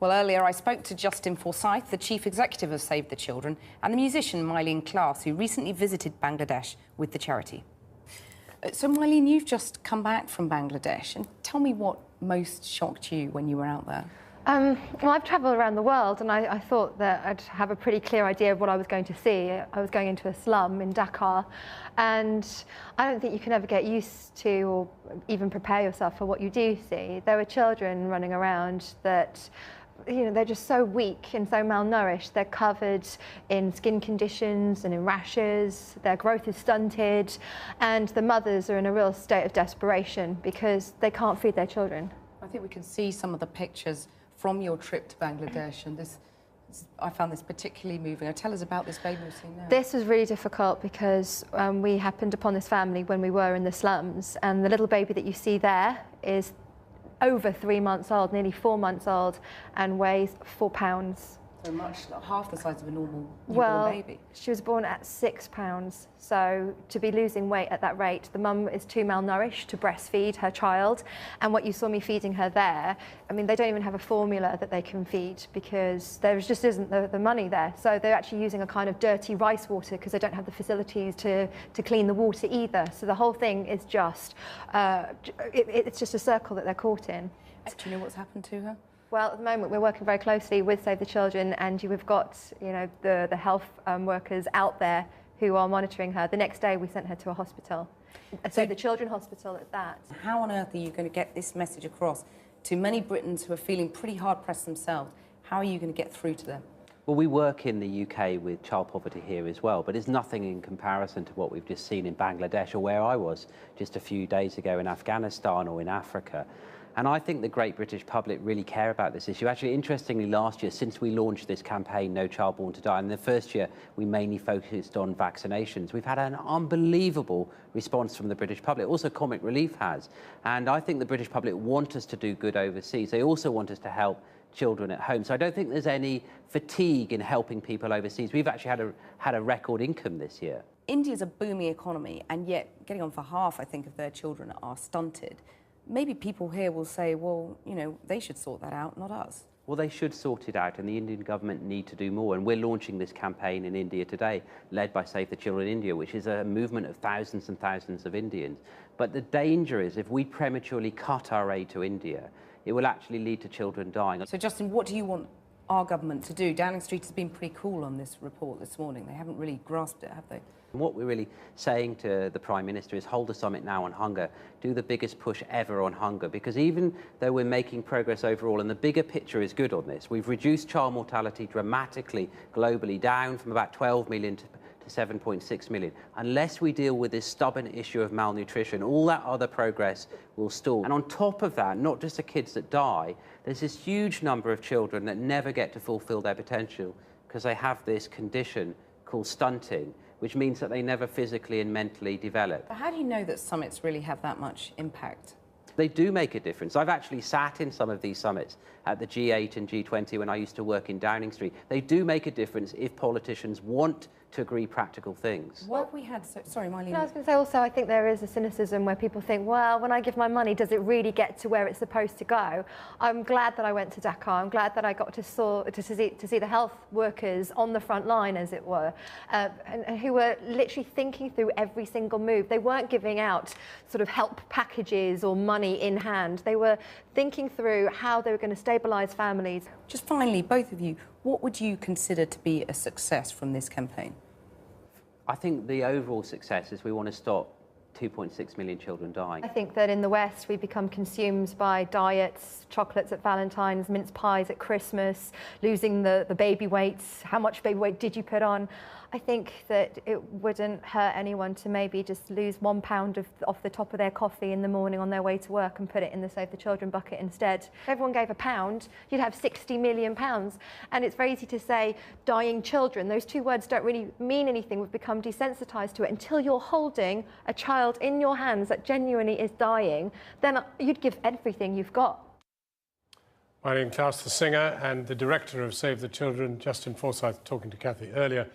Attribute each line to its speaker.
Speaker 1: Well, earlier I spoke to Justin Forsyth, the Chief Executive of Save the Children, and the musician Mylene Klaas, who recently visited Bangladesh with the charity. So, Mylene, you've just come back from Bangladesh, and tell me what most shocked you when you were out there.
Speaker 2: Well, I've travelled around the world, and I thought that I'd have a pretty clear idea of what I was going to see. I was going into a slum in Dhaka, and I don't think you can ever get used to or even prepare yourself for what you do see. There were children running around that, you know, they're just so weak and so malnourished. They're covered in skin conditions and in rashes. Their growth is stunted, and the mothers are in a real state of desperation because they can't feed their children.
Speaker 1: I think we can see some of the pictures from your trip to Bangladesh, and I found this particularly moving. Tell us about this baby we're seeing now.
Speaker 2: This was really difficult because we happened upon this family when we were in the slums, and the little baby that you see there is over 3 months old, nearly 4 months old, and weighs 4 pounds.
Speaker 1: So much, like half the size of a normal
Speaker 2: newborn
Speaker 1: baby.
Speaker 2: She was born at 6 pounds, so to be losing weight at that rate, the mum is too malnourished to breastfeed her child. And what you saw me feeding her there, I mean, they don't even have a formula that they can feed because there just isn't the money there. So they're actually using a kind of dirty rice water because they don't have the facilities to clean the water either. So the whole thing is just, it's just a circle that they're caught in.
Speaker 1: Do you know what's happened to her?
Speaker 2: Well, at the moment, we're working very closely with Save the Children, and we've got, you know, the health workers out there who are monitoring her. The next day, we sent her to a hospital, so the Children Hospital at that.
Speaker 1: How on earth are you going to get this message across to many Britons who are feeling pretty hard-pressed themselves? How are you going to get through to them?
Speaker 3: Well, we work in the UK with child poverty here as well, but it's nothing in comparison to what we've just seen in Bangladesh or where I was just a few days ago in Afghanistan or in Africa. And I think the great British public really care about this issue. Actually, interestingly, last year, since we launched this campaign, No Child Born to Die, in the first year, we mainly focused on vaccinations. We've had an unbelievable response from the British public. Also, Comic Relief has. And I think the British public want us to do good overseas. They also want us to help children at home. So I don't think there's any fatigue in helping people overseas. We've actually had a record income this year.
Speaker 1: India's a booming economy, and yet getting on for half, I think, of their children are stunted. Maybe people here will say, well, you know, they should sort that out, not us.
Speaker 3: Well, they should sort it out, and the Indian government need to do more. And we're launching this campaign in India today, led by Save the Children India, which is a movement of thousands and thousands of Indians. But the danger is if we prematurely cut our aid to India, it will actually lead to children dying.
Speaker 1: So, Justin, what do you want our government to do? Downing Street has been pretty cool on this report this morning. They haven't really grasped it, have they?
Speaker 3: And what we're really saying to the Prime Minister is hold a summit now on hunger, do the biggest push ever on hunger, because even though we're making progress overall, and the bigger picture is good on this, we've reduced child mortality dramatically globally, down from about 12 million to 7.6 million. Unless we deal with this stubborn issue of malnutrition, all that other progress will stall. And on top of that, not just the kids that die, there's this huge number of children that never get to fulfill their potential because they have this condition called stunting, which means that they never physically and mentally develop.
Speaker 1: But how do you know that summits really have that much impact?
Speaker 3: They do make a difference. I've actually sat in some of these summits at the G8 and G20 when I used to work in Downing Street. They do make a difference if politicians want to agree practical things.
Speaker 1: What have we had? Sorry, Mylene.
Speaker 2: No, I was going to say also, I think there is a cynicism where people think, well, when I give my money, does it really get to where it's supposed to go? I'm glad that I went to Dhaka. I'm glad that I got to see the health workers on the front line, as it were, and who were literally thinking through every single move. They weren't giving out sort of help packages or money in hand. They were thinking through how they were going to stabilise families.
Speaker 1: Just finally, both of you, what would you consider to be a success from this campaign?
Speaker 3: I think the overall success is we want to stop 2.6 million children dying.
Speaker 2: I think that in the West we become consumed by diets, chocolates at Valentine's, mince pies at Christmas, losing the baby weights. How much baby weight did you put on? I think that it wouldn't hurt anyone to maybe just lose 1 pound off the top of their coffee in the morning on their way to work and put it in the Save the Children bucket instead. If everyone gave £1, you'd have 60 million pounds. And it's very easy to say dying children. Those two words don't really mean anything. We've become desensitised to it. Until you're holding a child in your hands that genuinely is dying, then you'd give everything you've got.
Speaker 4: Mylene Klaas, the singer, and the director of Save the Children, Justin Forsyth, talking to Kathy earlier.